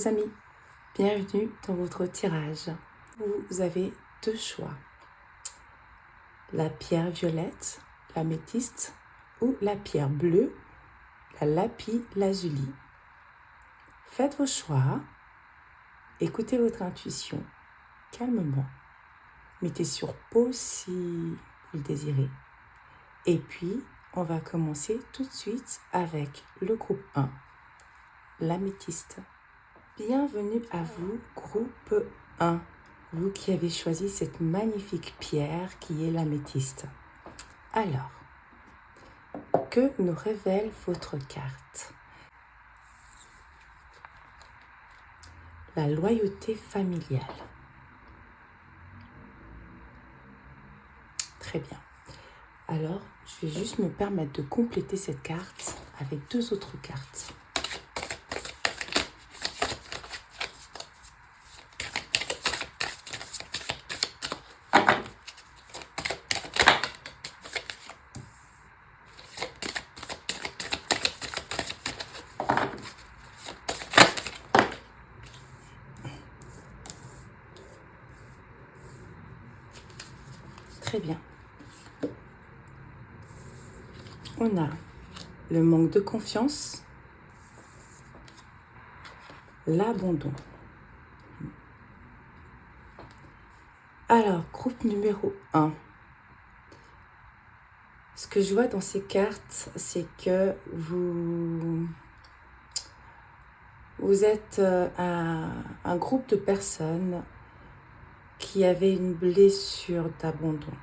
amis, bienvenue dans votre tirage. Vous avez deux choix, la pierre violette, l'améthyste, ou la pierre bleue, la lapis lazuli. Faites vos choix, écoutez votre intuition calmement, mettez sur pause si vous le désirez. Et puis, on va commencer tout de suite avec le groupe 1, l'améthyste. Bienvenue à vous, groupe 1, vous qui avez choisi cette magnifique pierre qui est l'améthyste. Alors, que nous révèle votre carte? La loyauté familiale. Très bien. Alors, je vais juste me permettre de compléter cette carte avec deux autres cartes. Très bien. On a le manque de confiance, l'abandon. Alors, groupe numéro 1. Ce que je vois dans ces cartes, c'est que vous êtes un groupe de personnes qui avaient une blessure d'abandon.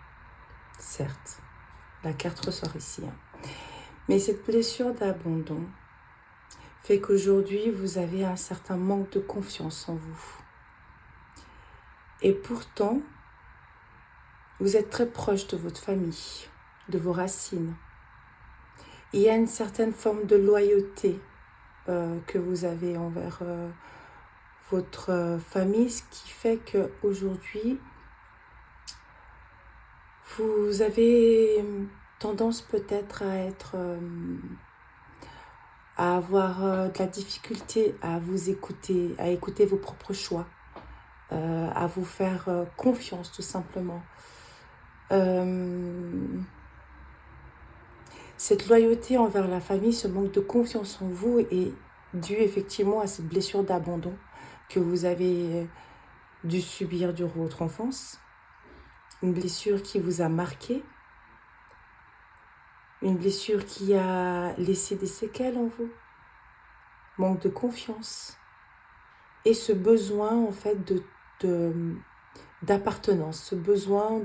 Certes, la carte ressort ici. Mais cette blessure d'abandon fait qu'aujourd'hui, vous avez un certain manque de confiance en vous. Et pourtant, vous êtes très proche de votre famille, de vos racines. Il y a une certaine forme de loyauté que vous avez envers votre famille, ce qui fait qu'aujourd'hui, vous avez tendance peut-être à avoir de la difficulté à vous écouter, à écouter vos propres choix, à vous faire confiance tout simplement. Cette loyauté envers la famille, ce manque de confiance en vous est dû effectivement à cette blessure d'abandon que vous avez dû subir durant votre enfance. Une blessure qui vous a marqué, une blessure qui a laissé des séquelles en vous, manque de confiance et ce besoin en fait d'appartenance, ce besoin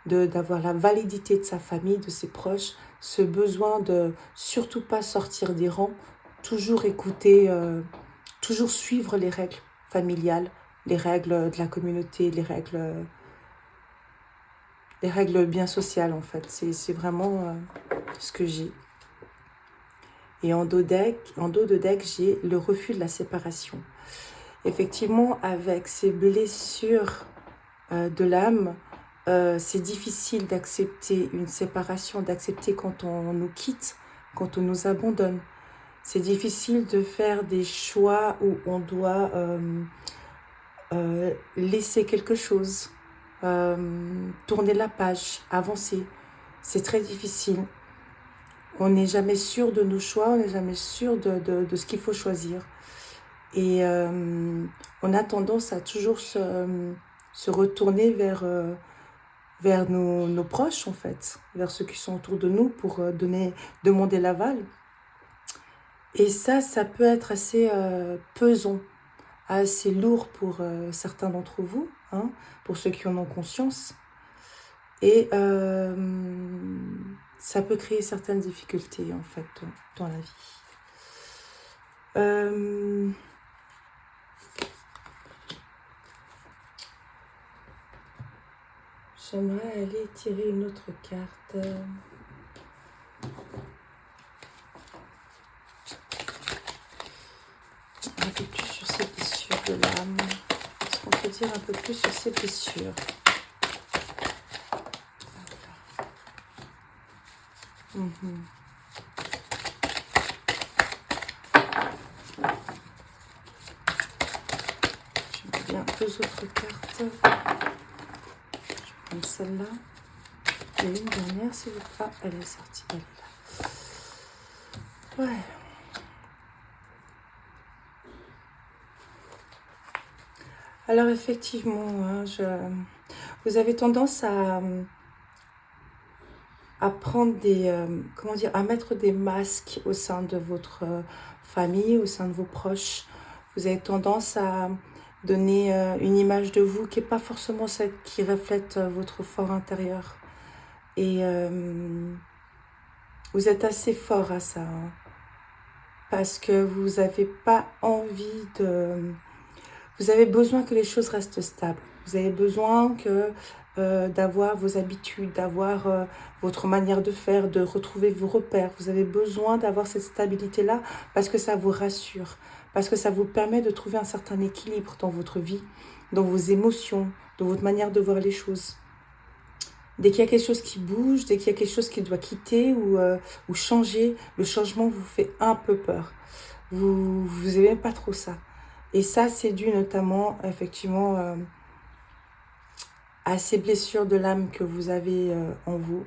d'avoir la validité de sa famille, de ses proches, ce besoin de surtout pas sortir des rangs, toujours écouter, toujours suivre les règles familiales, les règles de la communauté, les règles bien sociales en fait. C'est vraiment ce que j'ai. Et en dos de deck, j'ai le refus de la séparation. Effectivement, avec ces blessures de l'âme, c'est difficile d'accepter une séparation, d'accepter quand on nous quitte, quand on nous abandonne. C'est difficile de faire des choix où on doit laisser quelque chose, tourner la page, avancer. C'est très difficile. On n'est jamais sûr de nos choix, on n'est jamais sûr de ce qu'il faut choisir. Et on a tendance à toujours se retourner vers nos proches, en fait, vers ceux qui sont autour de nous pour demander l'aval. Et ça peut être assez pesant, assez lourd pour certains d'entre vous, hein, pour ceux qui en ont conscience. Et ça peut créer certaines difficultés, en fait, dans la vie. J'aimerais aller tirer une autre carte. Un peu plus sur ces blessures de l'âme. Est-ce qu'on peut dire un peu plus sur ces blessures? deux autres cartes. Je vais prendre celle-là. Et une dernière, s'il vous plaît. Ah, elle est sortie. Elle est là. Ouais. Alors effectivement, hein, vous avez tendance à prendre des, comment dire, à mettre des masques au sein de votre famille, au sein de vos proches. Vous avez tendance à donner une image de vous qui n'est pas forcément celle qui reflète votre fort intérieur. Et vous êtes assez fort à ça, hein, parce que vous n'avez pas envie de... Vous avez besoin que les choses restent stables. Vous avez besoin d'avoir vos habitudes, d'avoir votre manière de faire, de retrouver vos repères. Vous avez besoin d'avoir cette stabilité-là parce que ça vous rassure, parce que ça vous permet de trouver un certain équilibre dans votre vie, dans vos émotions, dans votre manière de voir les choses. Dès qu'il y a quelque chose qui bouge, dès qu'il y a quelque chose qui doit quitter ou changer, le changement vous fait un peu peur. Vous n'aimez pas trop ça. Et ça, c'est dû notamment, effectivement, à ces blessures de l'âme que vous avez en vous.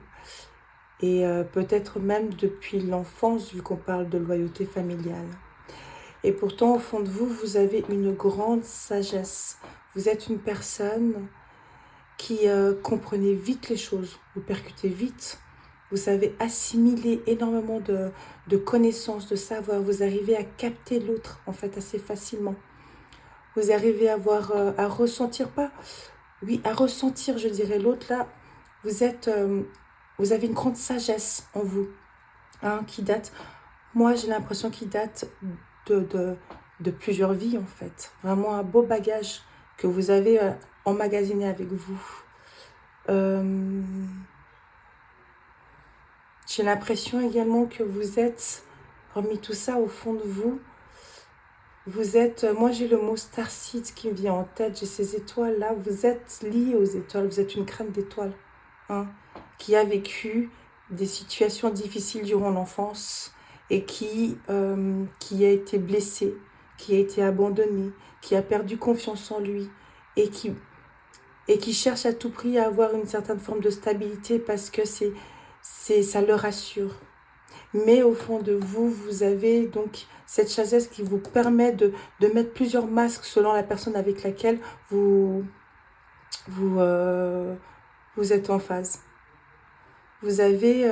Et peut-être même depuis l'enfance, vu qu'on parle de loyauté familiale. Et pourtant, au fond de vous, vous avez une grande sagesse. Vous êtes une personne qui comprenez vite les choses. Vous percutez vite. Vous savez assimiler énormément de connaissances, de savoir. Vous arrivez à capter l'autre, en fait, assez facilement. Vous arrivez à ressentir, à ressentir, je dirais, l'autre là. Vous avez une grande sagesse en vous, hein, qui date, moi j'ai l'impression qu'il date de plusieurs vies en fait. Vraiment un beau bagage que vous avez emmagasiné avec vous. J'ai l'impression également que vous êtes, hormis tout ça, au fond de vous, vous êtes, moi j'ai le mot starseed qui me vient en tête, j'ai ces étoiles-là, vous êtes lié aux étoiles, vous êtes une crâne d'étoiles, hein, qui a vécu des situations difficiles durant l'enfance et qui a été blessé, qui a été abandonné, qui a perdu confiance en lui et qui cherche à tout prix à avoir une certaine forme de stabilité parce que ça le rassure. Mais au fond de vous, vous avez donc cette sagesse qui vous permet de mettre plusieurs masques selon la personne avec laquelle vous êtes en phase. Vous avez...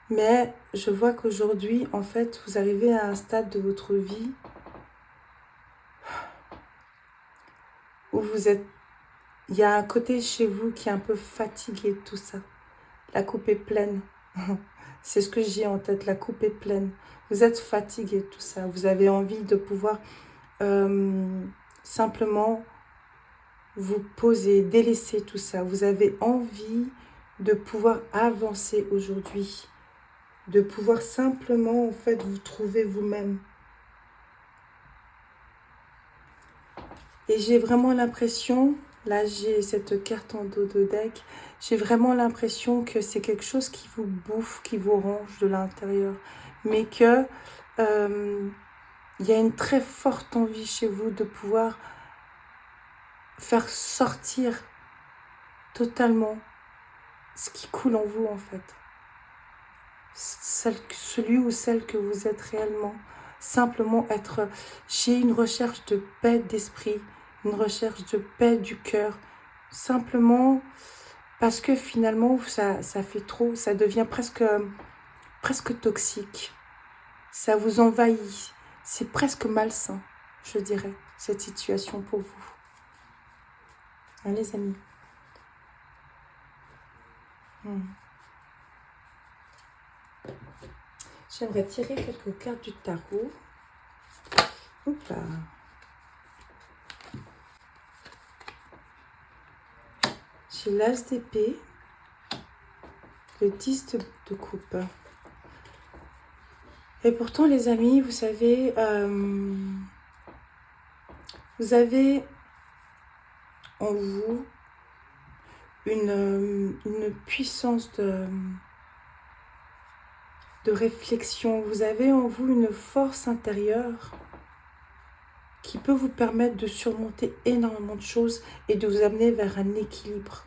mais je vois qu'aujourd'hui, en fait, vous arrivez à un stade de votre vie où vous êtes... Il y a un côté chez vous qui est un peu fatigué de tout ça. La coupe est pleine. C'est ce que j'ai en tête, la coupe est pleine. Vous êtes fatigué de tout ça. Vous avez envie de pouvoir simplement vous poser, délaisser tout ça. Vous avez envie de pouvoir avancer aujourd'hui. De pouvoir simplement, en fait, vous trouver vous-même. Et j'ai vraiment l'impression, là j'ai cette carte en dos de deck, j'ai vraiment l'impression que c'est quelque chose qui vous bouffe, qui vous ronge de l'intérieur. Mais que il y a une très forte envie chez vous de pouvoir faire sortir totalement ce qui coule en vous en fait. Celui ou celle que vous êtes réellement. Simplement être... J'ai une recherche de paix d'esprit, une recherche de paix du cœur. Simplement parce que finalement, ça fait trop, ça devient presque toxique. Ça vous envahit. C'est presque malsain, je dirais, cette situation pour vous. Hein, les amis. J'aimerais tirer quelques cartes du tarot. Oups là. J'ai l'as d'épée, le 10 de coupe. Et pourtant, les amis, vous savez, vous avez en vous une puissance de réflexion. Vous avez en vous une force intérieure qui peut vous permettre de surmonter énormément de choses et de vous amener vers un équilibre.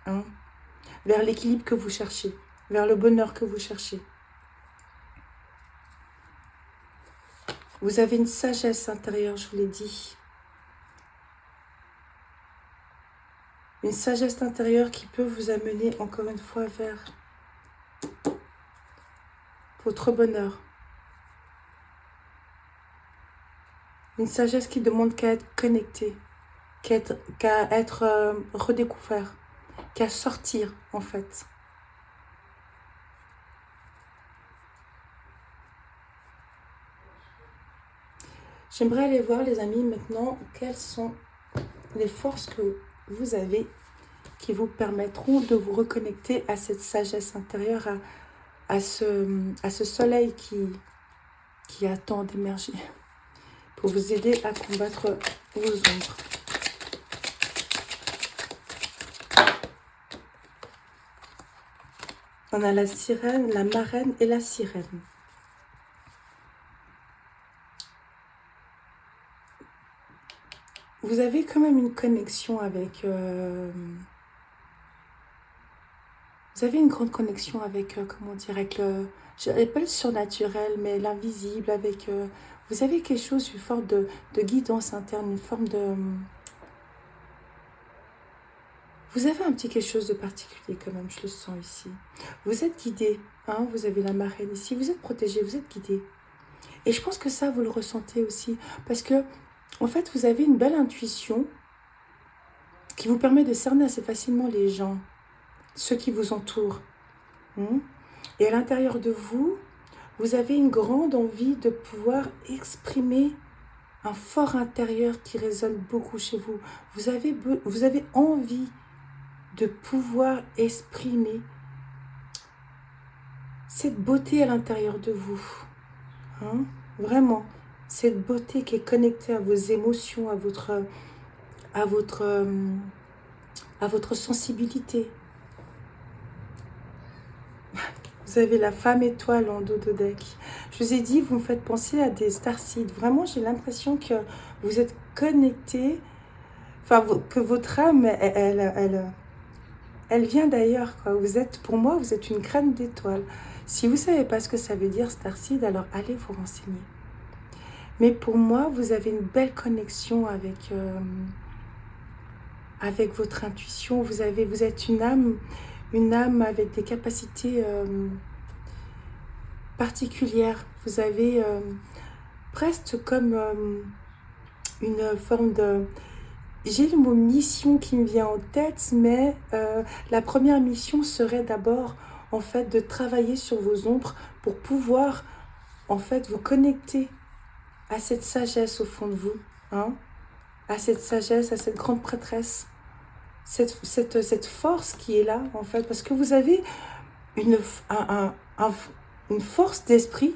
Hein, vers l'équilibre que vous cherchez, vers le bonheur que vous cherchez. Vous avez une sagesse intérieure, je vous l'ai dit. Une sagesse intérieure qui peut vous amener encore une fois vers votre bonheur. Une sagesse qui demande qu'à être connecté, qu'à être redécouvert, qu'à sortir en fait. J'aimerais aller voir les amis maintenant quelles sont les forces que vous avez qui vous permettront de vous reconnecter à cette sagesse intérieure, à ce soleil qui attend d'émerger pour vous aider à combattre vos ombres. On a la sirène, la marraine et la sirène. Vous avez quand même une connexion avec... vous avez une grande connexion avec, comment dire, avec le... Je dirais pas le surnaturel, mais l'invisible, avec... vous avez quelque chose, une forme de guidance interne, une forme de... Vous avez un petit quelque chose de particulier quand même, je le sens ici. Vous êtes guidé, hein, vous avez la marraine ici, vous êtes protégé, vous êtes guidé. Et je pense que ça, vous le ressentez aussi, parce que, en fait, vous avez une belle intuition qui vous permet de cerner assez facilement les gens, ceux qui vous entourent. Et à l'intérieur de vous, vous avez une grande envie de pouvoir exprimer un fort intérieur qui résonne beaucoup chez vous. Vous avez envie de pouvoir exprimer cette beauté à l'intérieur de vous. Vraiment, cette beauté qui est connectée à vos émotions, à votre sensibilité. Vous avez la femme étoile en dos de deck. Je vous ai dit, vous me faites penser à des starseeds. Vraiment, j'ai l'impression que vous êtes connectés, enfin, que votre âme, elle vient d'ailleurs, quoi. Vous êtes, pour moi, vous êtes une graine d'étoile. Si vous ne savez pas ce que ça veut dire, starseed, alors allez vous renseigner. Mais pour moi, vous avez une belle connexion avec votre intuition. Vous êtes une âme avec des capacités particulières. Vous avez presque comme une forme de... J'ai le mot mission qui me vient en tête, mais la première mission serait d'abord, en fait, de travailler sur vos ombres pour pouvoir, en fait, vous connecter à cette sagesse au fond de vous, hein, à cette sagesse, à cette grande prêtresse, cette force qui est là, en fait, parce que vous avez une force d'esprit,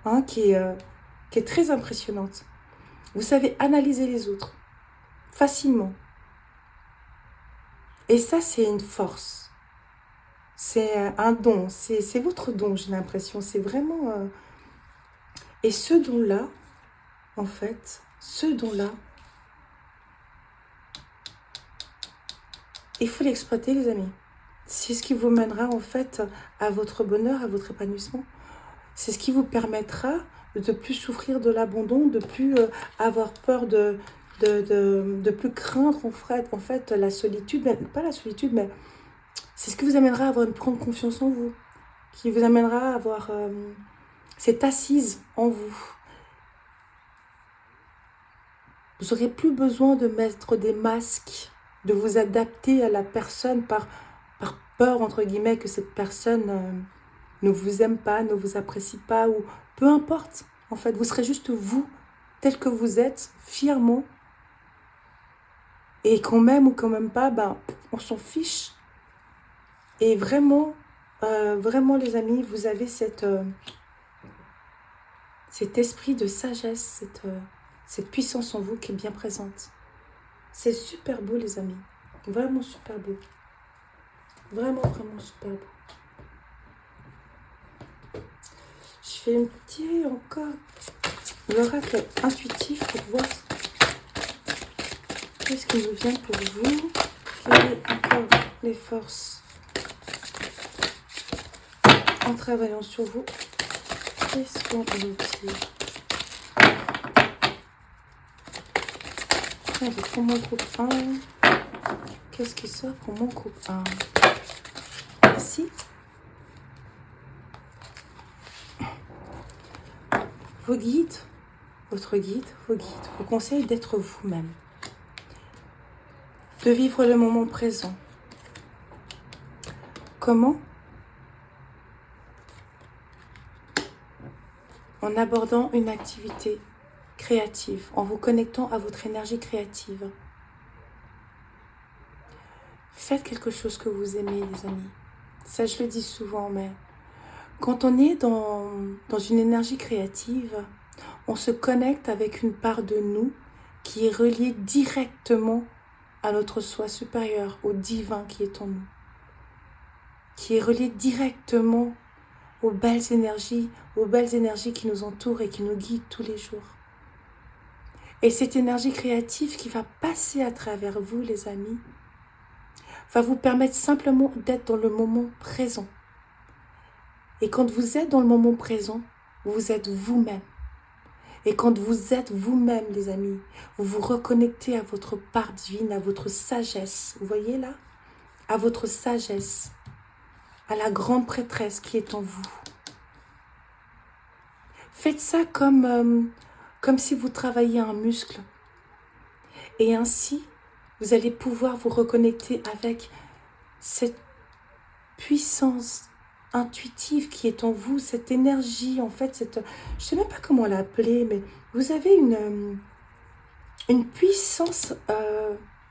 hein, qui est très impressionnante. Vous savez analyser les autres facilement. Et ça, c'est une force. C'est un don. C'est votre don, j'ai l'impression. C'est vraiment... Et ce don-là, en fait, ce don-là, il faut l'exploiter, les amis. C'est ce qui vous mènera, en fait, à votre bonheur, à votre épanouissement. C'est ce qui vous permettra de ne plus souffrir de l'abandon, de plus avoir peur de plus craindre en fait la solitude, pas la solitude, mais c'est ce qui vous amènera à avoir une grande confiance en vous, qui vous amènera à avoir cette assise en vous. Vous n'aurez plus besoin de mettre des masques, de vous adapter à la personne par peur, entre guillemets, que cette personne ne vous aime pas, ne vous apprécie pas, ou peu importe. En fait, vous serez juste vous, tel que vous êtes, fièrement. Et qu'on m'aime ou qu'on m'aime pas, ben, on s'en fiche. Et vraiment, vraiment les amis, vous avez cet esprit de sagesse, cette puissance en vous qui est bien présente. C'est super beau les amis, vraiment super beau. Vraiment, vraiment super beau. Je fais une petite encore l'oracle intuitif pour voir qu'est-ce qui nous vient pour vous. Quelles sont encore les forces en travaillant sur vous. Qu'est-ce qu'on nous dit? Allez, pour mon groupe 1. Qu'est-ce qui sort pour mon groupe 1? Ici. Vos guides, votre guide, vos guides, vous conseillent d'être vous-même. De vivre le moment présent. Comment? En abordant une activité créative, en vous connectant à votre énergie créative. Faites quelque chose que vous aimez, les amis. Ça, je le dis souvent, mais quand on est dans une énergie créative, on se connecte avec une part de nous qui est reliée directement à notre soi supérieur, au divin qui est en nous. Qui est reliée directement aux belles énergies qui nous entourent et qui nous guident tous les jours. Et cette énergie créative qui va passer à travers vous, les amis, va vous permettre simplement d'être dans le moment présent. Et quand vous êtes dans le moment présent, vous êtes vous-même. Et quand vous êtes vous-même, les amis, vous vous reconnectez à votre part divine, à votre sagesse. Vous voyez là? À votre sagesse, à la grande prêtresse qui est en vous. Faites ça comme si vous travailliez un muscle. Et ainsi, vous allez pouvoir vous reconnecter avec cette puissance intuitive qui est en vous, cette énergie, en fait, je ne sais même pas comment l'appeler, mais vous avez une puissance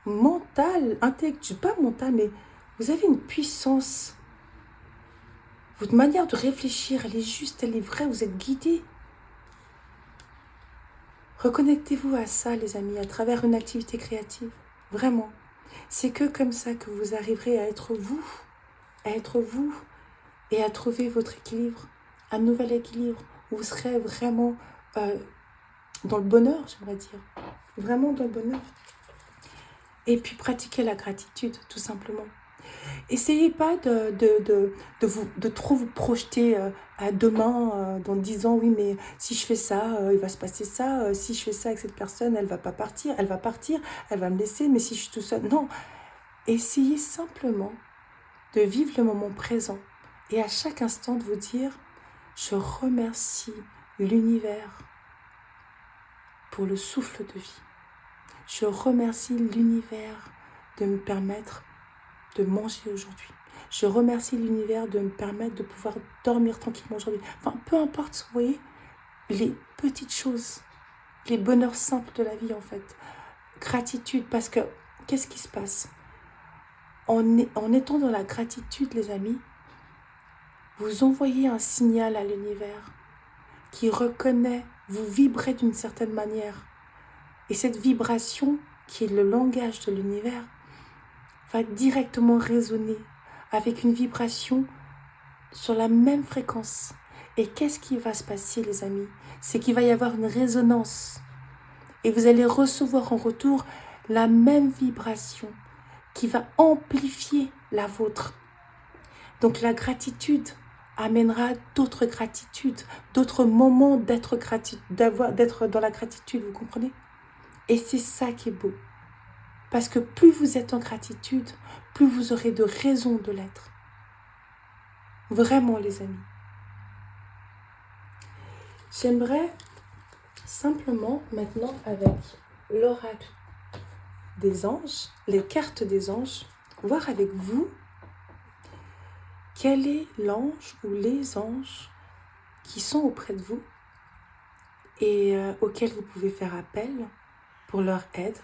mentale, intellectuelle, pas mentale, mais vous avez une puissance. Votre manière de réfléchir, elle est juste, elle est vraie, vous êtes guidés. Reconnectez-vous à ça, les amis, à travers une activité créative. Vraiment. C'est que comme ça que vous arriverez à être vous et à trouver votre équilibre, un nouvel équilibre où vous serez vraiment dans le bonheur, j'aimerais dire. Vraiment dans le bonheur. Et puis pratiquer la gratitude, tout simplement. Essayez pas de trop vous projeter à demain, dans 10 ans, oui, mais si je fais ça, il va se passer ça, si je fais ça avec cette personne, elle va pas partir, elle va me laisser, mais si je suis tout seul, non. Essayez simplement de vivre le moment présent et à chaque instant de vous dire, je remercie l'univers pour le souffle de vie. Je remercie l'univers de me permettre de manger aujourd'hui. Je remercie l'univers de me permettre de pouvoir dormir tranquillement aujourd'hui. Enfin, peu importe, vous voyez, les petites choses, les bonheurs simples de la vie, en fait. Gratitude, parce que, qu'est-ce qui se passe? En étant dans la gratitude, les amis, vous envoyez un signal à l'univers qui reconnaît, vous vibrez d'une certaine manière. Et cette vibration, qui est le langage de l'univers, va directement résonner avec une vibration sur la même fréquence. Et qu'est-ce qui va se passer, les amis? C'est qu'il va y avoir une résonance. Et vous allez recevoir en retour la même vibration qui va amplifier la vôtre. Donc la gratitude amènera d'autres gratitudes, d'autres moments d'être dans la gratitude, vous comprenez? Et c'est ça qui est beau. Parce que plus vous êtes en gratitude, plus vous aurez de raisons de l'être. Vraiment, les amis. J'aimerais simplement, maintenant, avec l'oracle des anges, les cartes des anges, voir avec vous quel est l'ange ou les anges qui sont auprès de vous et auxquels vous pouvez faire appel pour leur aide,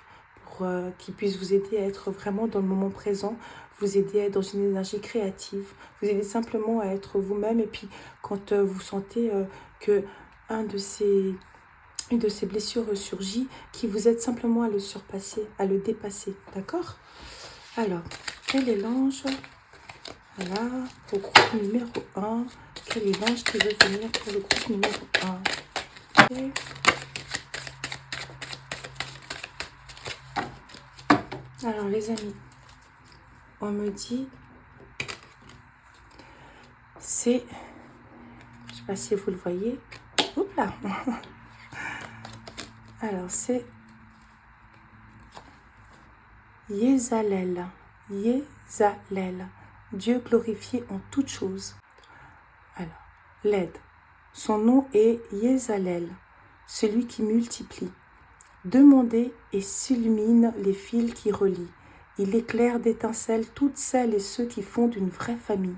pour qu'ils puissent vous aider à être vraiment dans le moment présent, vous aider à être dans une énergie créative, vous aider simplement à être vous-même. Et puis quand vous sentez que une de ces blessures ressurgit, qui vous aide simplement à le surpasser, à le dépasser, d'accord? Alors, quel est l'ange? Voilà, au groupe numéro 1. Quel est l'ange qui veut venir pour le groupe numéro 1? Ok. Alors les amis, on me dit, c'est, je sais pas si vous le voyez, oups là. Alors c'est Yezalel, Yezalel, Dieu glorifié en toutes choses. Alors, l'aide. Son nom est Yezalel, celui qui multiplie. Demandez et s'illumine les fils qui relient. Il éclaire d'étincelles toutes celles et ceux qui fondent une vraie famille.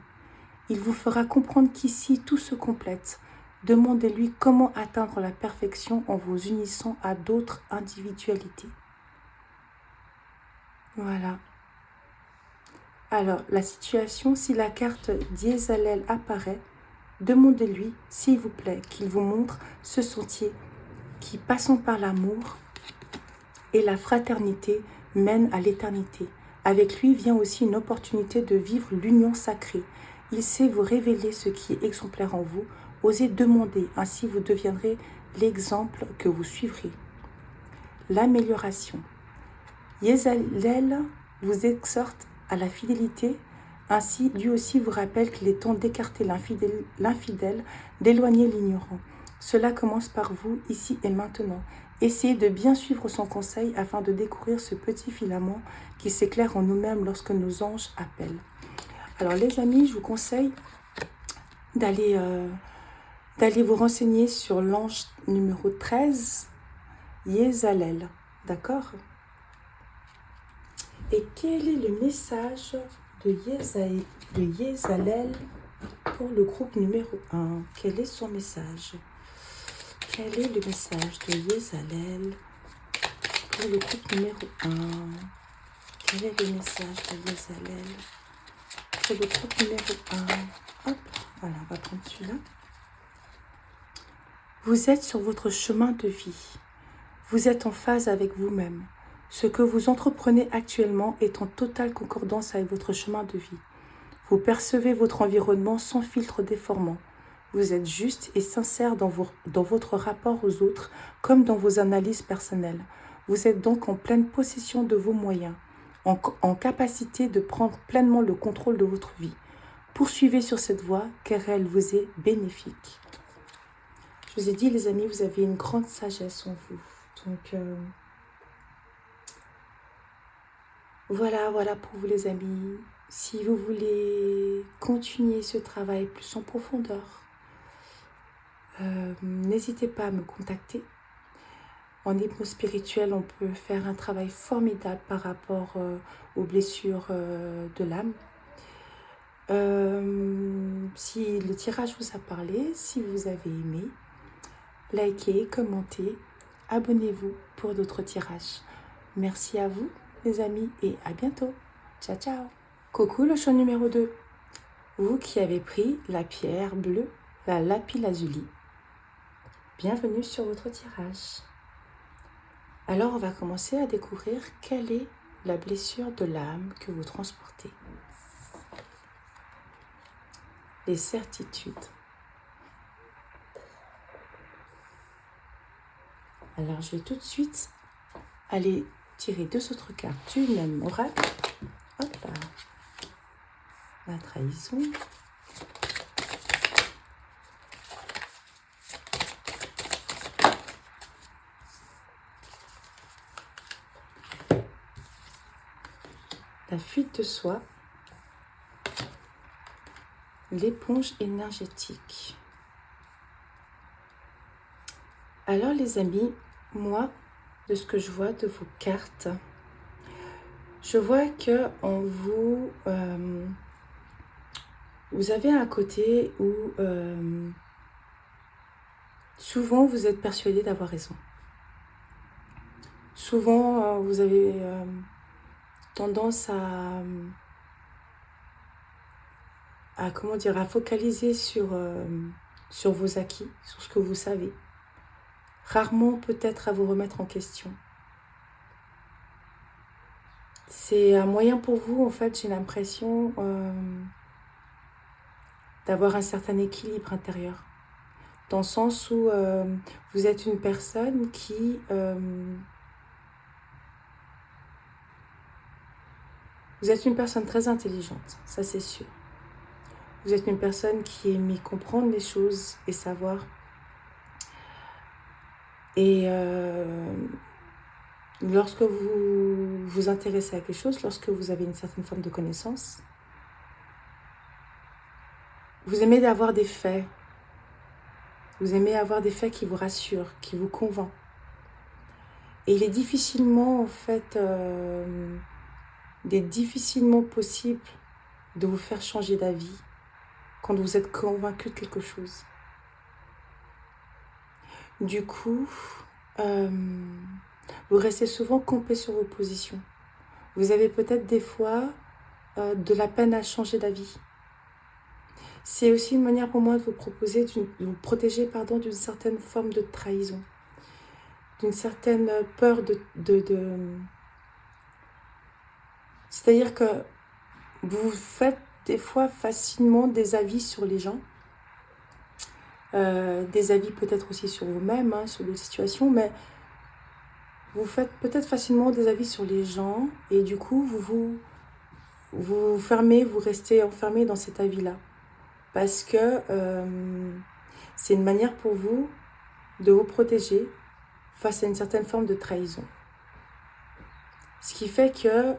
Il vous fera comprendre qu'ici tout se complète. Demandez-lui comment atteindre la perfection en vous unissant à d'autres individualités. Voilà. Alors, la situation, si la carte d'Yezalel apparaît, demandez-lui, s'il vous plaît, qu'il vous montre ce sentier qui, passant par l'amour et la fraternité, mène à l'éternité. Avec lui vient aussi une opportunité de vivre l'union sacrée. Il sait vous révéler ce qui est exemplaire en vous. Osez demander, ainsi vous deviendrez l'exemple que vous suivrez. L'amélioration. Yezalel vous exhorte à la fidélité. Ainsi, lui aussi vous rappelle qu'il est temps d'écarter l'infidèle, d'éloigner l'ignorant. Cela commence par vous, ici et maintenant. Essayez de bien suivre son conseil afin de découvrir ce petit filament qui s'éclaire en nous-mêmes lorsque nos anges appellent. Alors les amis, je vous conseille d'aller vous renseigner sur l'ange numéro 13, Yezalel. D'accord ? Et quel est le message de Yezalel pour le groupe numéro 1? Quel est son message? Quel est le message de Yezalel pour le groupe numéro 1? Quel est le message de Yezalel pour le groupe numéro 1? Hop, voilà, on va prendre celui-là. Vous êtes sur votre chemin de vie. Vous êtes en phase avec vous-même. Ce que vous entreprenez actuellement est en totale concordance avec votre chemin de vie. Vous percevez votre environnement sans filtre déformant. Vous êtes juste et sincère dans votre rapport aux autres comme dans vos analyses personnelles. Vous êtes donc en pleine possession de vos moyens, en capacité de prendre pleinement le contrôle de votre vie. Poursuivez sur cette voie car elle vous est bénéfique. Je vous ai dit les amis, vous avez une grande sagesse en vous. Donc voilà pour vous les amis. Si vous voulez continuer ce travail plus en profondeur, n'hésitez pas à me contacter. En hypnose spirituelle, on peut faire un travail formidable par rapport aux blessures de l'âme. Si le tirage vous a parlé, si vous avez aimé, likez, commentez, abonnez-vous pour d'autres tirages. Merci à vous les amis et à bientôt. Ciao ciao. Coucou le champ numéro 2. Vous qui avez pris la pierre bleue, la lapis-lazuli. Bienvenue sur votre tirage. Alors on va commencer à découvrir quelle est la blessure de l'âme que vous transportez. Les certitudes. Alors je vais tout de suite aller tirer 2 autres cartes du même oracle. Hop là. La trahison. La fuite de soi. L'éponge énergétique. Alors les amis, moi, de ce que je vois de vos cartes, je vois que vous avez un côté où souvent vous êtes persuadé d'avoir raison. Souvent vous avez tendance à focaliser sur vos acquis, sur ce que vous savez. Rarement peut-être à vous remettre en question. C'est un moyen pour vous, en fait, j'ai l'impression d'avoir un certain équilibre intérieur. dans le sens où vous êtes une personne qui... vous êtes une personne très intelligente, ça c'est sûr. Vous êtes une personne qui aime comprendre les choses et savoir. Et lorsque vous vous intéressez à quelque chose, lorsque vous avez une certaine forme de connaissance, vous aimez avoir des faits. Vous aimez avoir des faits qui vous rassurent, qui vous convainquent. Et il est difficilement, en fait, difficilement possible de vous faire changer d'avis quand vous êtes convaincu de quelque chose. Du coup, vous restez souvent campé sur vos positions. Vous avez peut-être des fois de la peine à changer d'avis. C'est aussi une manière pour moi de vous protéger d'une certaine forme de trahison, d'une certaine peur C'est-à-dire que vous faites des fois facilement des avis sur les gens, des avis peut-être aussi sur vous-même, sur des situations, mais vous faites peut-être facilement des avis sur les gens et du coup vous fermez, vous restez enfermé dans cet avis-là. Parce que c'est une manière pour vous de vous protéger face à une certaine forme de trahison. Ce qui fait que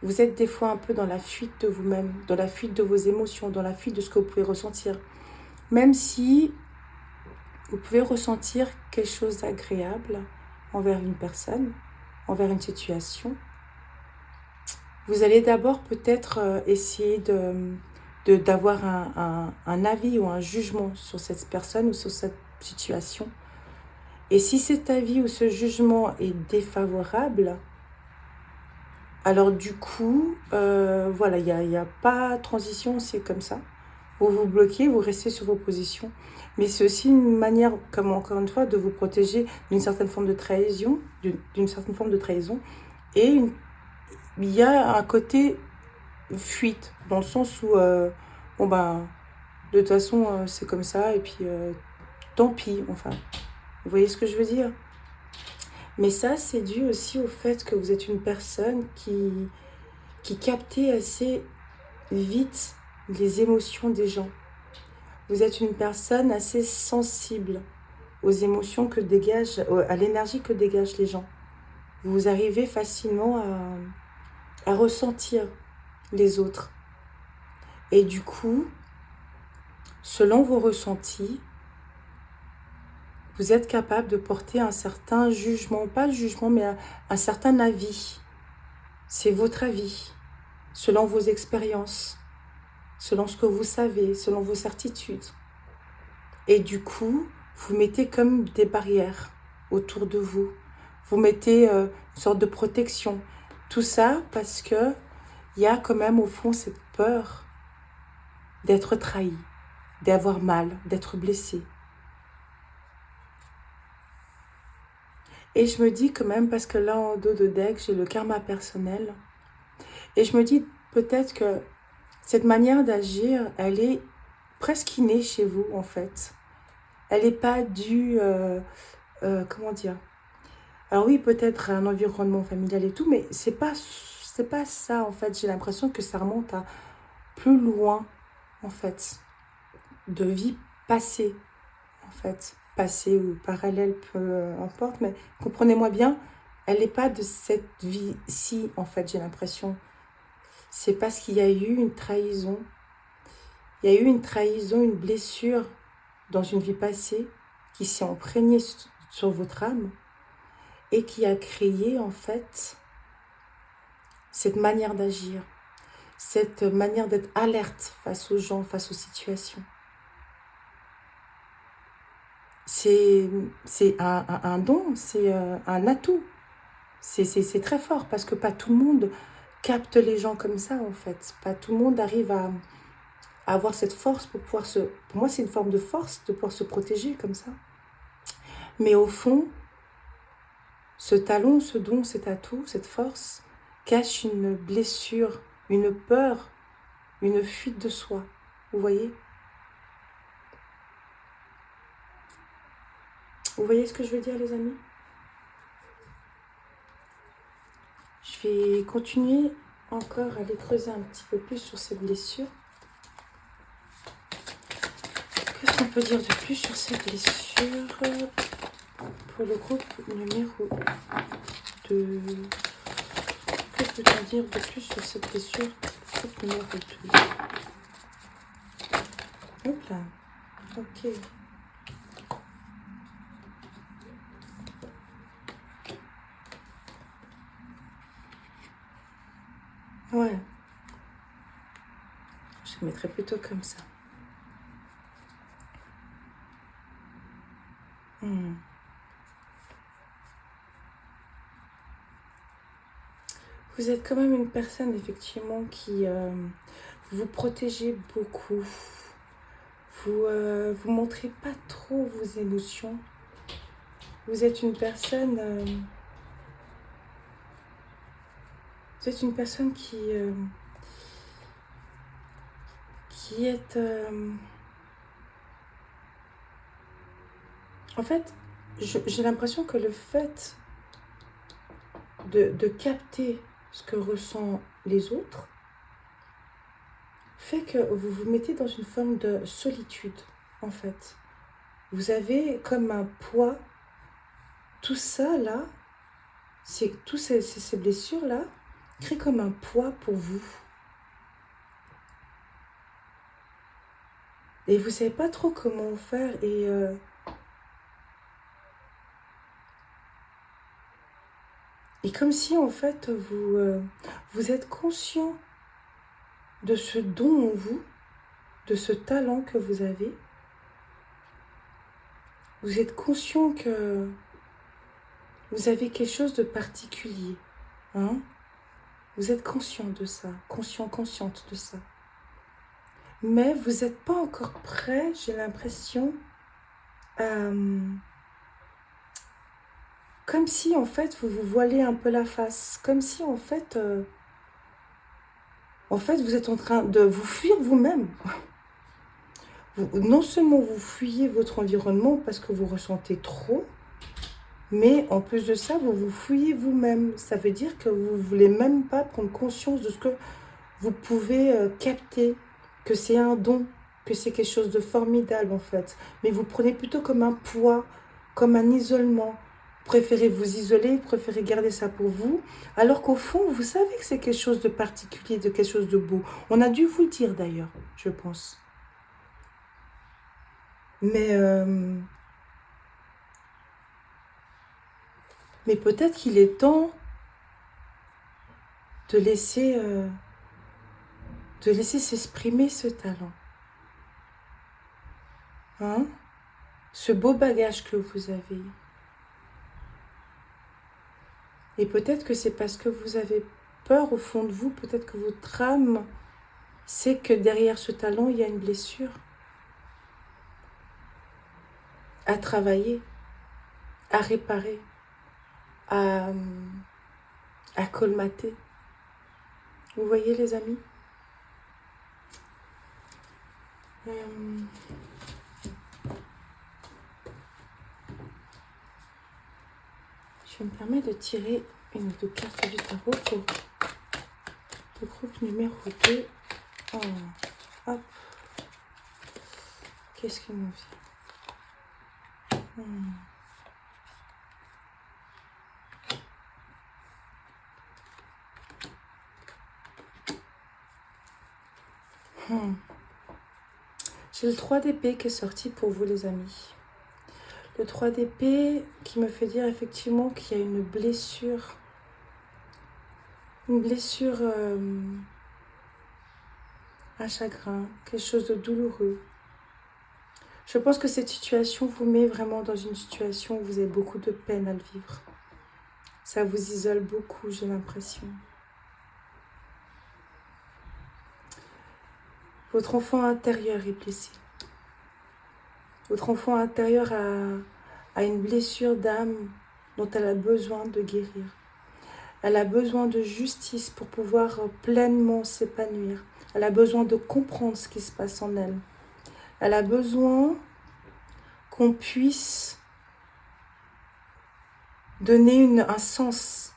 vous êtes des fois un peu dans la fuite de vous-même, dans la fuite de vos émotions, dans la fuite de ce que vous pouvez ressentir. Même si vous pouvez ressentir quelque chose d'agréable envers une personne, envers une situation, vous allez d'abord peut-être essayer d'avoir un avis ou un jugement sur cette personne ou sur cette situation. Et si cet avis ou ce jugement est défavorable, alors du coup, voilà, il y a pas transition, c'est comme ça. Vous vous bloquez, vous restez sur vos positions. Mais c'est aussi une manière, comme encore une fois, de vous protéger d'une certaine forme de trahison, d'une certaine forme de trahison. Et il y a un côté fuite, dans le sens où, bon ben, de toute façon, c'est comme ça, et puis tant pis, enfin. Vous voyez ce que je veux dire? Mais ça, c'est dû aussi au fait que vous êtes une personne qui captait assez vite les émotions des gens. Vous êtes une personne assez sensible aux émotions que dégagent, à l'énergie que dégagent les gens. Vous arrivez facilement à ressentir les autres. Et du coup, selon vos ressentis, vous êtes capable de porter un certain jugement, pas le jugement, mais un certain avis. C'est votre avis, selon vos expériences, selon ce que vous savez, selon vos certitudes. Et du coup, vous mettez comme des barrières autour de vous. Vous mettez une sorte de protection. Tout ça parce que il y a quand même au fond cette peur d'être trahi, d'avoir mal, d'être blessé. Et je me dis quand même, parce que là en dos de deck, j'ai le karma personnel. Et je me dis peut-être que cette manière d'agir, elle est presque innée chez vous en fait. Elle n'est pas due, comment dire. Alors oui, peut-être un environnement familial et tout, mais c'est pas ça en fait. J'ai l'impression que ça remonte à plus loin en fait, de vie passée en fait. Passée ou parallèle, peu importe, mais comprenez-moi bien, elle n'est pas de cette vie-ci en fait, j'ai l'impression. C'est parce qu'il y a eu une trahison. Il y a eu une trahison, une blessure dans une vie passée qui s'est imprégnée sur votre âme et qui a créé en fait cette manière d'agir, cette manière d'être alerte face aux gens, face aux situations. C'est un don, c'est un atout. C'est très fort parce que pas tout le monde capte les gens comme ça en fait. Pas tout le monde arrive à avoir cette force pour pouvoir se... Pour moi, c'est une forme de force de pouvoir se protéger comme ça. Mais au fond, ce talon, ce don, cet atout, cette force, cache une blessure, une peur, une fuite de soi. Vous voyez? Vous voyez ce que je veux dire, les amis? Je vais continuer encore à aller creuser un petit peu plus sur ces blessures. Qu'est-ce qu'on peut dire de plus sur ces blessures pour le groupe numéro 2? Que peut-on dire de plus sur cette blessure groupe numéro 2? Hop là. Ok. Ouais. Je le mettrais plutôt comme ça. Vous êtes quand même une personne, effectivement, qui vous protégez beaucoup. Vous montrez pas trop vos émotions. Vous êtes une personne... vous êtes une personne qui est... en fait, j'ai l'impression que le fait de capter ce que ressentent les autres fait que vous vous mettez dans une forme de solitude, en fait. Vous avez comme un poids. Tout ça, là, tous ces blessures-là, créent comme un poids pour vous. Et vous ne savez pas trop comment faire. Et comme si, en fait, vous êtes conscient de ce don en vous, de ce talent que vous avez. Vous êtes conscient que vous avez quelque chose de particulier. Hein? Vous êtes conscient de ça, consciente de ça. Mais vous n'êtes pas encore prêt, j'ai l'impression, comme si, en fait, vous vous voilez un peu la face. Comme si, en fait, vous êtes en train de vous fuir vous-même. Non seulement vous fuyez votre environnement parce que vous ressentez trop, mais en plus de ça, vous vous fuyez vous-même. Ça veut dire que vous ne voulez même pas prendre conscience de ce que vous pouvez capter, que c'est un don, que c'est quelque chose de formidable, en fait. Mais vous prenez plutôt comme un poids, comme un isolement. Vous préférez vous isoler, vous préférez garder ça pour vous, alors qu'au fond, vous savez que c'est quelque chose de particulier, de quelque chose de beau. On a dû vous le dire d'ailleurs, je pense. Mais peut-être qu'il est temps de laisser s'exprimer ce talent. Hein? Ce beau bagage que vous avez. Et peut-être que c'est parce que vous avez peur au fond de vous, peut-être que votre âme sait que derrière ce talent, il y a une blessure à travailler, à réparer, à colmater. Vous voyez, les amis? Je me permets de tirer une ou deux cartes du tarot pour le groupe numéro 2. Oh, hop. Qu'est-ce qu'il nous vient J'ai le 3 d'épée qui est sorti pour vous, les amis. Le 3 d'épée qui me fait dire effectivement qu'il y a une blessure. Une blessure, un chagrin, quelque chose de douloureux. Je pense que cette situation vous met vraiment dans une situation où vous avez beaucoup de peine à le vivre. Ça vous isole beaucoup, j'ai l'impression. Votre enfant intérieur est blessé. Votre enfant intérieur a une blessure d'âme dont elle a besoin de guérir. Elle a besoin de justice pour pouvoir pleinement s'épanouir. Elle a besoin de comprendre ce qui se passe en elle. Elle a besoin qu'on puisse donner un sens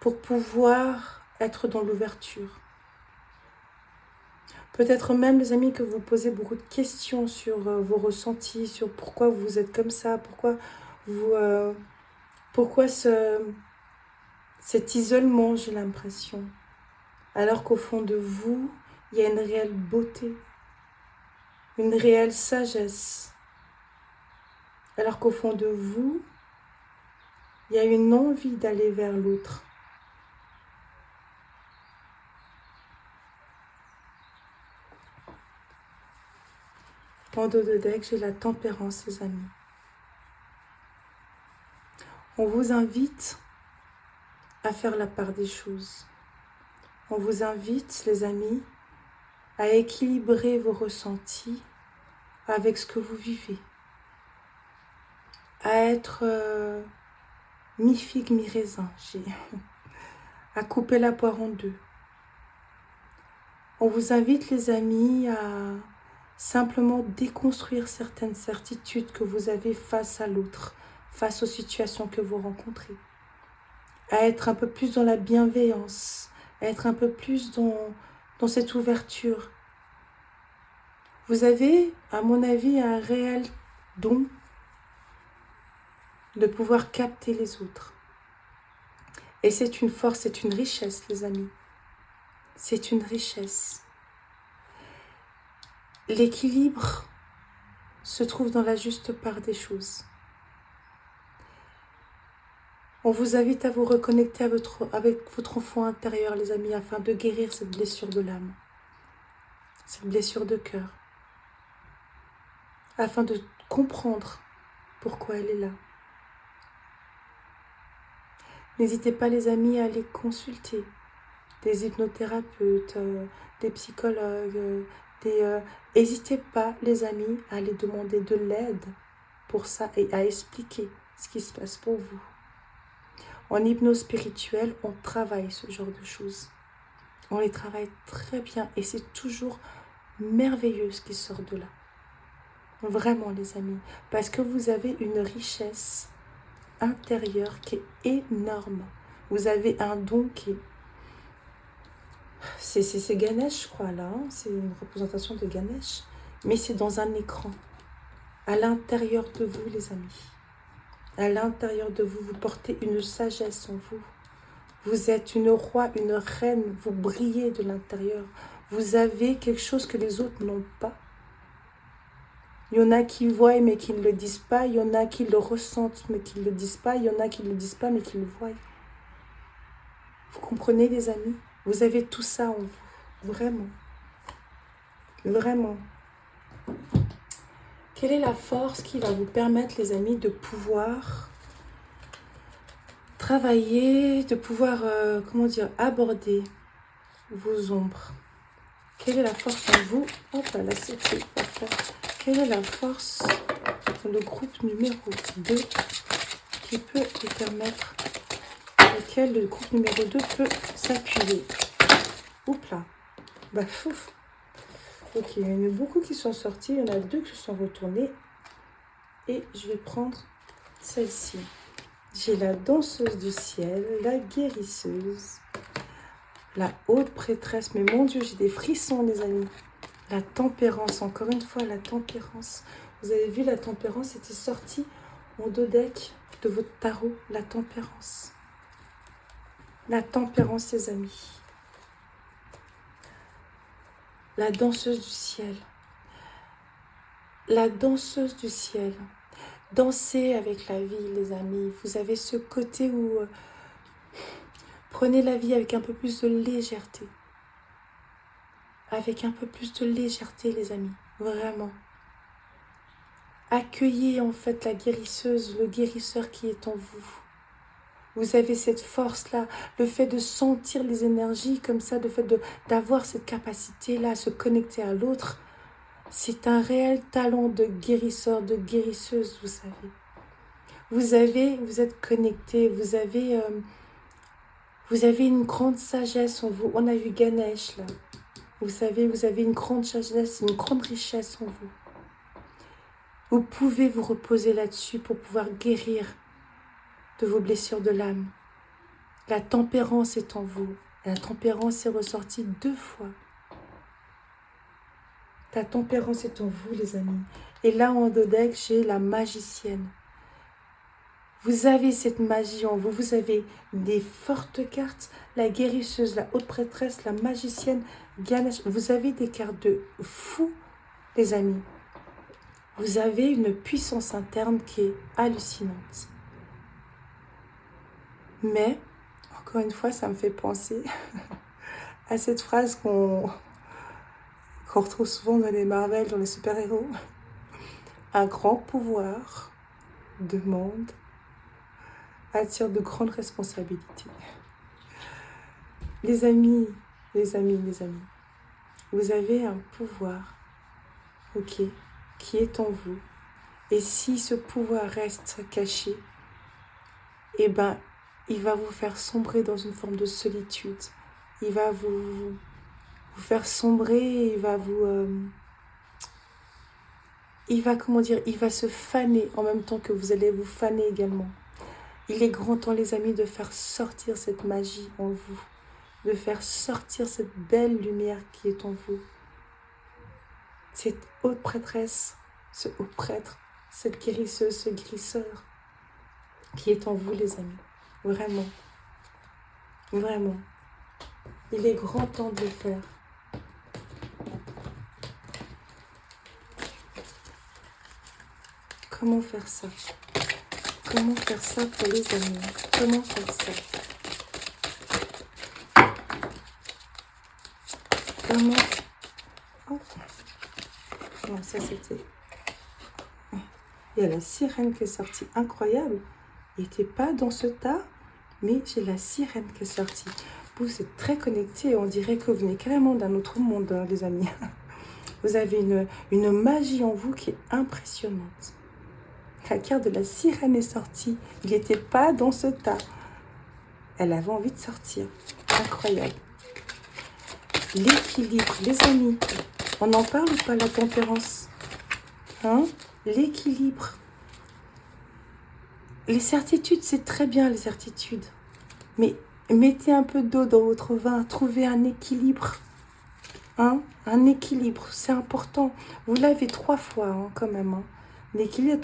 pour pouvoir être dans l'ouverture. Peut-être même, les amis, que vous posez beaucoup de questions sur vos ressentis, sur pourquoi vous êtes comme ça, pourquoi cet isolement, j'ai l'impression. Alors qu'au fond de vous, il y a une réelle beauté, une réelle sagesse. Alors qu'au fond de vous, il y a une envie d'aller vers l'autre. En dos de deck, j'ai la tempérance, les amis. On vous invite à faire la part des choses. On vous invite, les amis, à équilibrer vos ressentis avec ce que vous vivez. À être mi-figue, mi-raisin. À couper la poire en deux. On vous invite, les amis, à simplement déconstruire certaines certitudes que vous avez face à l'autre, face aux situations que vous rencontrez. À être un peu plus dans la bienveillance, à être un peu plus dans cette ouverture. Vous avez, à mon avis, un réel don de pouvoir capter les autres. Et c'est une force, c'est une richesse, les amis. C'est une richesse. L'équilibre se trouve dans la juste part des choses. On vous invite à vous reconnecter avec votre enfant intérieur, les amis, afin de guérir cette blessure de l'âme, cette blessure de cœur, afin de comprendre pourquoi elle est là. N'hésitez pas, les amis, à aller consulter des hypnothérapeutes, des psychologues, N'hésitez pas, les amis, à aller demander de l'aide pour ça et à expliquer ce qui se passe pour vous. En hypnose spirituelle, on travaille ce genre de choses. On les travaille très bien et c'est toujours merveilleux ce qui sort de là. Vraiment, les amis, parce que vous avez une richesse intérieure qui est énorme. Vous avez un don qui est... C'est Ganesh, je crois, là. Hein, c'est une représentation de Ganesh. Mais c'est dans un écran. À l'intérieur de vous, les amis. À l'intérieur de vous, vous portez une sagesse en vous. Vous êtes une roi, une reine. Vous brillez de l'intérieur. Vous avez quelque chose que les autres n'ont pas. Il y en a qui voient mais qui ne le disent pas. Il y en a qui le ressentent mais qui ne le disent pas. Il y en a qui ne le disent pas mais qui le voient. Vous comprenez, les amis? Vous avez tout ça en vous. Vraiment. Vraiment. Quelle est la force qui va vous permettre, les amis, de pouvoir travailler, de pouvoir, aborder vos ombres? Quelle est la force en vous? Hop là, c'est parfait. Quelle est la force dans le groupe numéro 2 qui peut vous permettre, lequel le groupe numéro 2 peut s'appuyer? Oups là. Bah fouf. Ok, il y en a beaucoup qui sont sortis, il y en a 2 qui se sont retournés. Et je vais prendre celle-ci. J'ai la danseuse du ciel, la guérisseuse, la haute prêtresse. Mais mon Dieu, j'ai des frissons, les amis. La tempérance, encore une fois, la tempérance. Vous avez vu, la tempérance était sortie en dos deck de votre tarot, la tempérance. La tempérance, les amis. La danseuse du ciel. La danseuse du ciel. Dansez avec la vie, les amis. Vous avez ce côté où prenez la vie avec un peu plus de légèreté. Avec un peu plus de légèreté, les amis. Vraiment. Accueillez en fait la guérisseuse, le guérisseur qui est en vous. Vous avez cette force-là, le fait de sentir les énergies comme ça, le fait d'avoir cette capacité-là à se connecter à l'autre. C'est un réel talent de guérisseur, de guérisseuse, vous savez. Vous êtes connecté, vous avez une grande sagesse en vous. On a vu Ganesh là. Vous savez, vous avez une grande sagesse, une grande richesse en vous. Vous pouvez vous reposer là-dessus pour pouvoir guérir de vos blessures de l'âme. La tempérance est en vous. La tempérance est ressortie 2 fois. La tempérance est en vous, les amis. Et là, en dos deck, j'ai la magicienne. Vous avez cette magie en vous. Vous avez des fortes cartes. La guérisseuse, la haute prêtresse, la magicienne, Ganesh. Vous avez des cartes de fou, les amis. Vous avez une puissance interne qui est hallucinante. Mais, encore une fois, ça me fait penser à cette phrase qu'on retrouve souvent dans les Marvel, dans les super-héros. Un grand pouvoir demande, attire de grandes responsabilités. Les amis, vous avez un pouvoir, ok, qui est en vous. Et si ce pouvoir reste caché, eh ben, il va vous faire sombrer dans une forme de solitude. Il va vous faire sombrer, il va il va se faner en même temps que vous allez vous faner également. Il est grand temps, les amis, de faire sortir cette magie en vous, de faire sortir cette belle lumière qui est en vous. Cette haute prêtresse, ce haut prêtre, cette guérisseuse, ce guérisseur qui est en vous, les amis. Vraiment. Vraiment. Il est grand temps de le faire. Comment faire ça? Comment faire ça pour les amis? Comment faire ça? Comment... Oh. Non, ça c'était... Il y a la sirène qui est sortie. Incroyable. Il n'était pas dans ce tas, mais j'ai la sirène qui est sortie. Vous êtes très connectés. On dirait que vous venez carrément d'un autre monde, hein, les amis. Vous avez une magie en vous qui est impressionnante. La carte de la sirène est sortie. Il n'était pas dans ce tas. Elle avait envie de sortir. Incroyable. L'équilibre, les amis. On en parle ou pas, la tempérance? Hein? L'équilibre. Les certitudes, c'est très bien, les certitudes. Mais mettez un peu d'eau dans votre vin. Trouvez un équilibre. Hein? Un équilibre, c'est important. Vous l'avez 3 fois, hein, quand même. Hein. L'équilibre,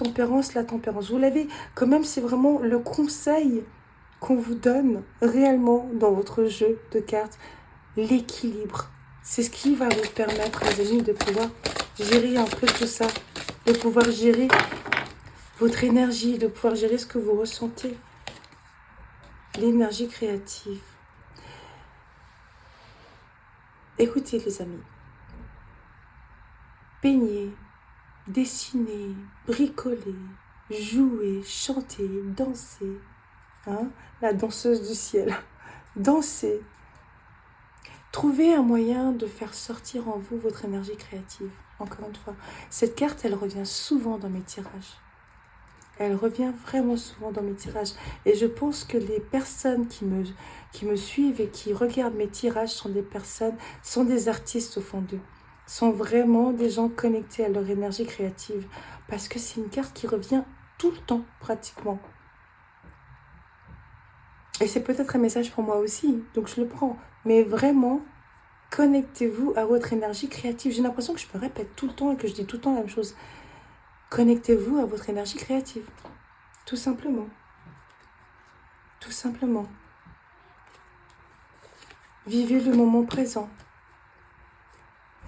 la tempérance. Vous l'avez, quand même, c'est vraiment le conseil qu'on vous donne réellement dans votre jeu de cartes. L'équilibre. C'est ce qui va vous permettre, les amis, de pouvoir gérer un peu tout ça. De pouvoir gérer votre énergie, de pouvoir gérer ce que vous ressentez. L'énergie créative. Écoutez, les amis. Peignez, dessinez, bricolez, jouez, chantez, dansez. Hein? La danseuse du ciel. Dansez. Trouvez un moyen de faire sortir en vous votre énergie créative. Encore une fois, cette carte, elle revient souvent dans mes tirages. Elle revient vraiment souvent dans mes tirages. Et je pense que les personnes qui me suivent et qui regardent mes tirages sont des artistes au fond d'eux. Sont vraiment des gens connectés à leur énergie créative. Parce que c'est une carte qui revient tout le temps, pratiquement. Et c'est peut-être un message pour moi aussi, donc je le prends. Mais vraiment, connectez-vous à votre énergie créative. J'ai l'impression que je me répète tout le temps et que je dis tout le temps la même chose. Connectez-vous à votre énergie créative. Tout simplement. Tout simplement. Vivez le moment présent.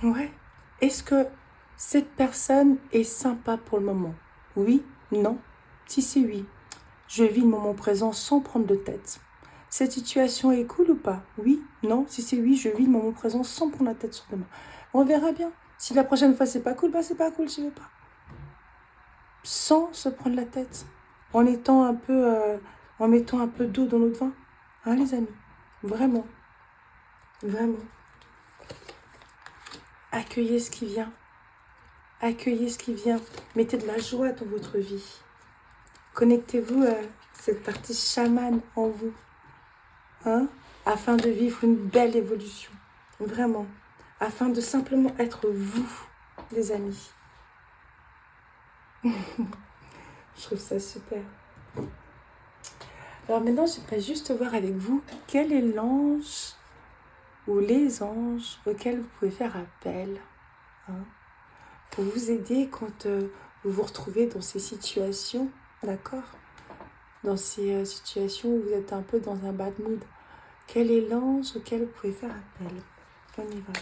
Ouais. Est-ce que cette personne est sympa pour le moment? Oui? Non? Si c'est oui, je vis le moment présent sans prendre de tête. Cette situation est cool ou pas? Oui? Non? Si c'est oui, je vis le moment présent sans prendre la tête sur demain. On verra bien. Si la prochaine fois c'est pas cool, bah c'est pas cool, j'y vais pas. Sans se prendre la tête. En mettant un peu d'eau dans notre vin. Hein, les amis? Vraiment. Vraiment. Accueillez ce qui vient. Accueillez ce qui vient. Mettez de la joie dans votre vie. Connectez-vous à cette partie chamane en vous. Hein? Afin de vivre une belle évolution. Vraiment. Afin de simplement être vous, les amis. Je trouve ça super. Alors maintenant, j'aimerais juste voir avec vous quel est l'ange ou les anges auxquels vous pouvez faire appel, hein, pour vous aider quand vous vous retrouvez dans ces situations, d'accord? Dans ces situations où vous êtes un peu dans un bad mood. Quel est l'ange auquel vous pouvez faire appel? On y va.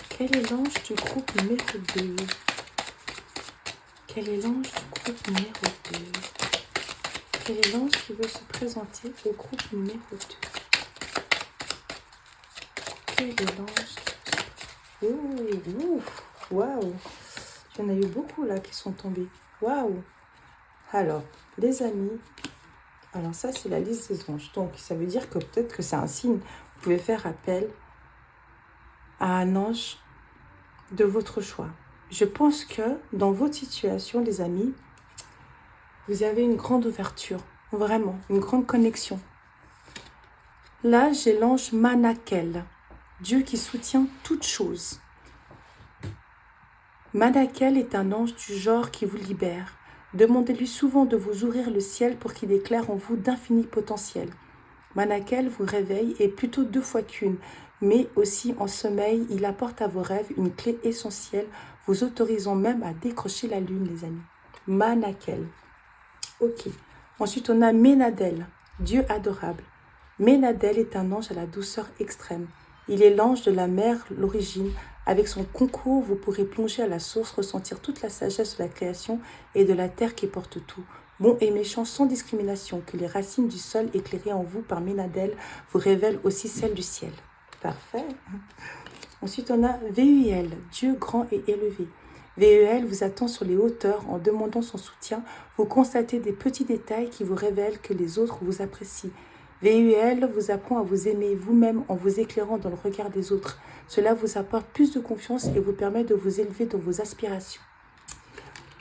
Quel est l'ange du groupe numéro 2? Quel est l'ange du groupe numéro 2? Quel est l'ange qui veut se présenter au groupe numéro 2? Quel est l'ange? Waouh! Il y en a eu beaucoup là qui sont tombés. Waouh! Alors, les amis, alors ça c'est la liste des anges. Donc ça veut dire que peut-être que c'est un signe. Vous pouvez faire appel à un ange de votre choix. Je pense que dans votre situation, les amis, vous avez une grande ouverture, vraiment, une grande connexion. Là, j'ai l'ange Manakel, Dieu qui soutient toutes choses. Manakel est un ange du genre qui vous libère. Demandez-lui souvent de vous ouvrir le ciel pour qu'il éclaire en vous d'infinis potentiels. Manakel vous réveille et plutôt 2 fois qu'une, mais aussi en sommeil, il apporte à vos rêves une clé essentielle, vous autorisant même à décrocher la lune, les amis. Manakel. Ok. Ensuite, on a Ménadel, Dieu adorable. Ménadel est un ange à la douceur extrême. Il est l'ange de la mer, l'origine. Avec son concours, vous pourrez plonger à la source, ressentir toute la sagesse de la création et de la terre qui porte tout. Bon et méchant sans discrimination, que les racines du sol éclairées en vous par Ménadel vous révèlent aussi celles du ciel. Parfait. Ensuite, on a VUL, Dieu grand et élevé. VUL vous attend sur les hauteurs en demandant son soutien. Vous constatez des petits détails qui vous révèlent que les autres vous apprécient. VUL vous apprend à vous aimer vous-même en vous éclairant dans le regard des autres. Cela vous apporte plus de confiance et vous permet de vous élever dans vos aspirations.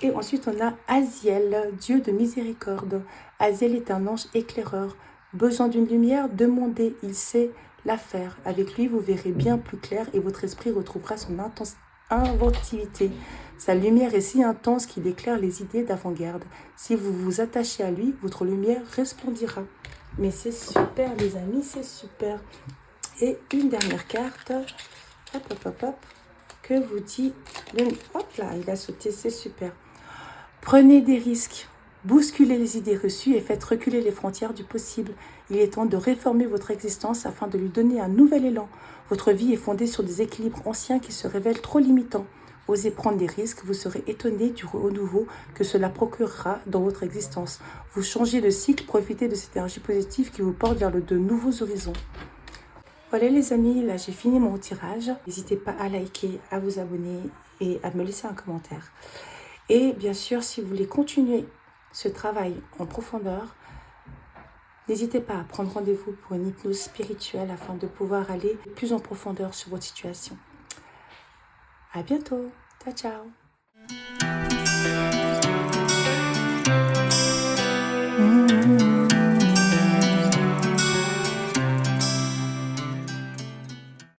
Et ensuite, on a Aziel, Dieu de miséricorde. Aziel est un ange éclaireur. Besoin d'une lumière, demandez, il sait la faire. Avec lui, vous verrez bien plus clair et votre esprit retrouvera son inventivité. Sa lumière est si intense qu'il éclaire les idées d'avant-garde. Si vous vous attachez à lui, votre lumière resplendira. Mais c'est super, les amis, c'est super. Et une dernière carte, que vous dit, hop là, il a sauté, c'est super. Prenez des risques, bousculez les idées reçues et faites reculer les frontières du possible. Il est temps de réformer votre existence afin de lui donner un nouvel élan. Votre vie est fondée sur des équilibres anciens qui se révèlent trop limitants. Osez prendre des risques, vous serez étonné du renouveau que cela procurera dans votre existence. Vous changez de cycle, profitez de cette énergie positive qui vous porte vers de nouveaux horizons. Voilà les amis, là j'ai fini mon tirage. N'hésitez pas à liker, à vous abonner et à me laisser un commentaire. Et bien sûr, si vous voulez continuer ce travail en profondeur, n'hésitez pas à prendre rendez-vous pour une hypnose spirituelle afin de pouvoir aller plus en profondeur sur votre situation. À bientôt. Ciao, ciao.